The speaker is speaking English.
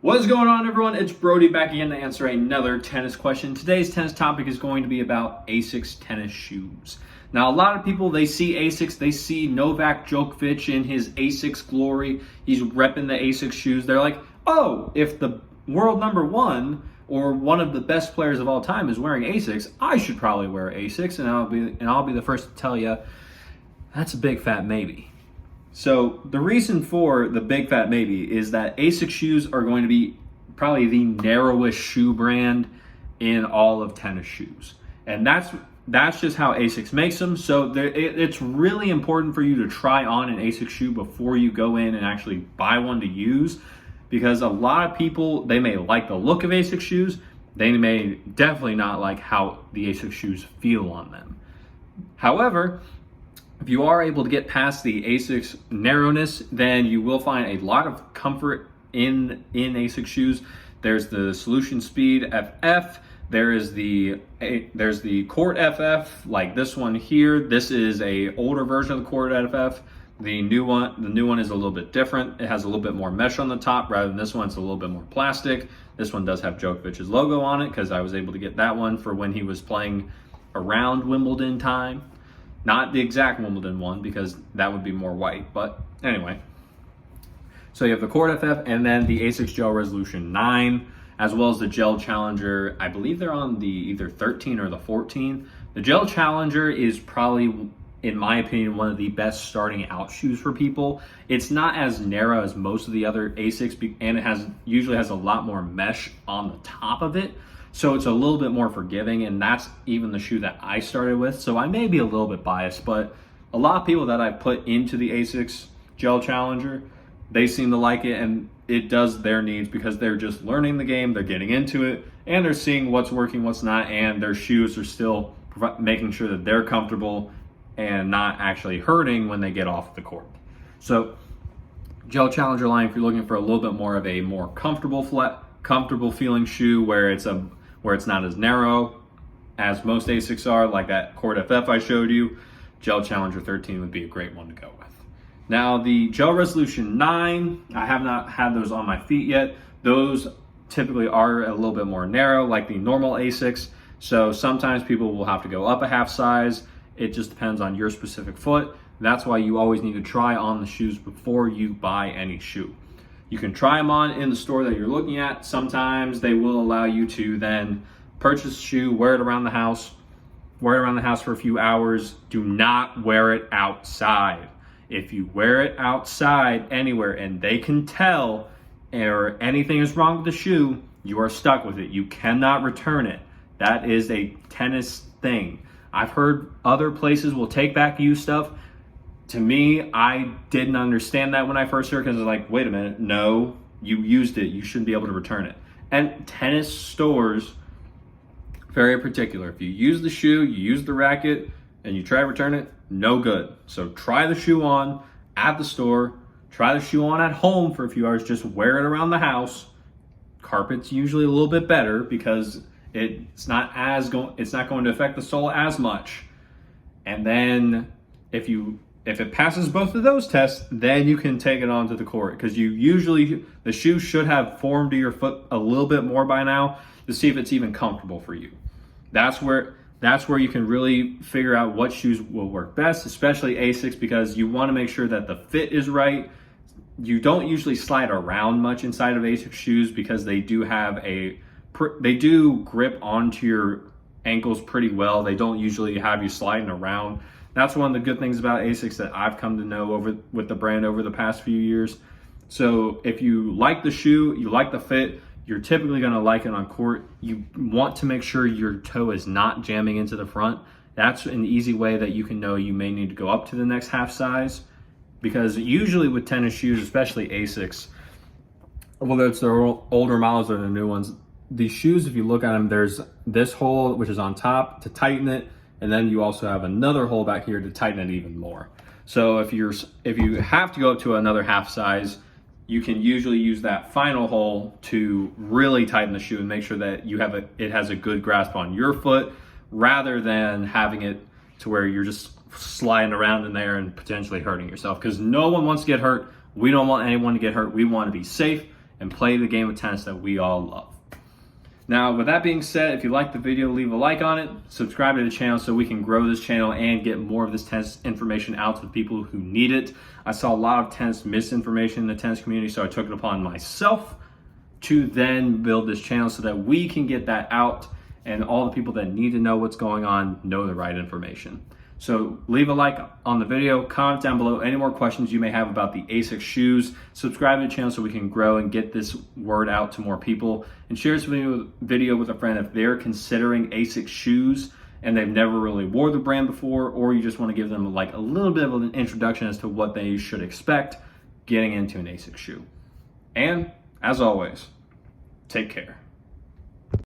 What's going on, everyone? It's Brody back again to answer another tennis question. Today's tennis topic is going to be about ASICS tennis shoes. Now, a lot of people, they see ASICS, they see Novak Djokovic in his ASICS glory. He's repping the ASICS shoes. They're like, oh, if the world number one or one of the best players of all time is wearing ASICS, I should probably wear ASICS, and I'll be the first to tell you that's a big fat maybe. So the reason for the big fat maybe is that ASICS shoes are going to be probably the narrowest shoe brand in all of tennis shoes. And that's just how ASICS makes them. So it's really important for you to try on an ASICS shoe before you go in and actually buy one to use, because a lot of people, they may like the look of ASICS shoes, they may definitely not like how the ASICS shoes feel on them. However, if you are able to get past the ASICS narrowness, then you will find a lot of comfort in ASICS shoes. There's the Solution Speed FF. There's the Court FF, like this one here. This is a older version of the Court FF. The new one is a little bit different. It has a little bit more mesh on the top rather than this one. It's a little bit more plastic. This one does have Djokovic's logo on it because I was able to get that one for when he was playing around Wimbledon time. Not the exact Wimbledon one because that would be more white, but anyway. So you have the Court FF and then the ASICS Gel-Resolution 9, as well as the Gel Challenger. I believe they're on the either 13 or the 14. The Gel Challenger is probably, in my opinion, one of the best starting out shoes for people. It's not as narrow as most of the other ASICS, and it usually has a lot more mesh on the top of it. So it's a little bit more forgiving, and that's even the shoe that I started with. So I may be a little bit biased, but a lot of people that I've put into the ASICS Gel Challenger, they seem to like it, and it does their needs because they're just learning the game, they're getting into it, and they're seeing what's working, what's not, and their shoes are still making sure that they're comfortable and not actually hurting when they get off the court. So Gel Challenger line, if you're looking for a little bit more of a more comfortable feeling shoe where it's not as narrow as most ASICS are, like that Court FF I showed you, Gel Challenger 13 would be a great one to go with. Now the Gel-Resolution 9, I have not had those on my feet yet. Those typically are a little bit more narrow like the normal ASICS. So sometimes people will have to go up a half size. It just depends on your specific foot. That's why you always need to try on the shoes before you buy any shoe. You can try them on in the store that you're looking at. Sometimes they will allow you to then purchase a shoe, wear it around the house for a few hours. Do not wear it outside. If you wear it outside anywhere and they can tell or anything is wrong with the shoe, you are stuck with it. You cannot return it. That is a tennis thing. I've heard other places will take back used stuff. To me, I didn't understand that when I first heard it because I was like, wait a minute, no, you used it. You shouldn't be able to return it. And tennis stores, very particular. If you use the shoe, you use the racket, and you try to return it, no good. So try the shoe on at the store. Try the shoe on at home for a few hours. Just wear it around the house. Carpet's usually a little bit better because it's not going to affect the sole as much. And then if it passes both of those tests, then you can take it onto the court, because the shoe should have formed to your foot a little bit more by now to see if it's even comfortable for you. That's where you can really figure out what shoes will work best, especially ASICS, because you want to make sure that the fit is right. You don't usually slide around much inside of ASICS shoes because they do grip onto your ankles pretty well. They don't usually have you sliding around. That's one of the good things about ASICS that I've come to know with the brand over the past few years. So if you like the shoe, you like the fit, you're typically going to like it on court. You want to make sure your toe is not jamming into the front. That's an easy way that you can know you may need to go up to the next half size, because usually with tennis shoes, especially ASICS, whether it's the older models or the new ones, these shoes, if you look at them, there's this hole which is on top to tighten it, and then you also have another hole back here to tighten it even more. So if you have to go up to another half size, you can usually use that final hole to really tighten the shoe and make sure that it has a good grasp on your foot, rather than having it to where you're just sliding around in there and potentially hurting yourself, because no one wants to get hurt. We don't want anyone to get hurt. We want to be safe and play the game of tennis that we all love. Now, with that being said, if you like the video, leave a like on it, subscribe to the channel so we can grow this channel and get more of this tennis information out to the people who need it. I saw a lot of tennis misinformation in the tennis community, so I took it upon myself to then build this channel so that we can get that out and all the people that need to know what's going on know the right information. So leave a like on the video, comment down below any more questions you may have about the ASICS shoes, subscribe to the channel so we can grow and get this word out to more people, and share this video with a friend if they're considering ASICS shoes and they've never really wore the brand before, or you just want to give them like a little bit of an introduction as to what they should expect getting into an ASICS shoe. And as always, take care.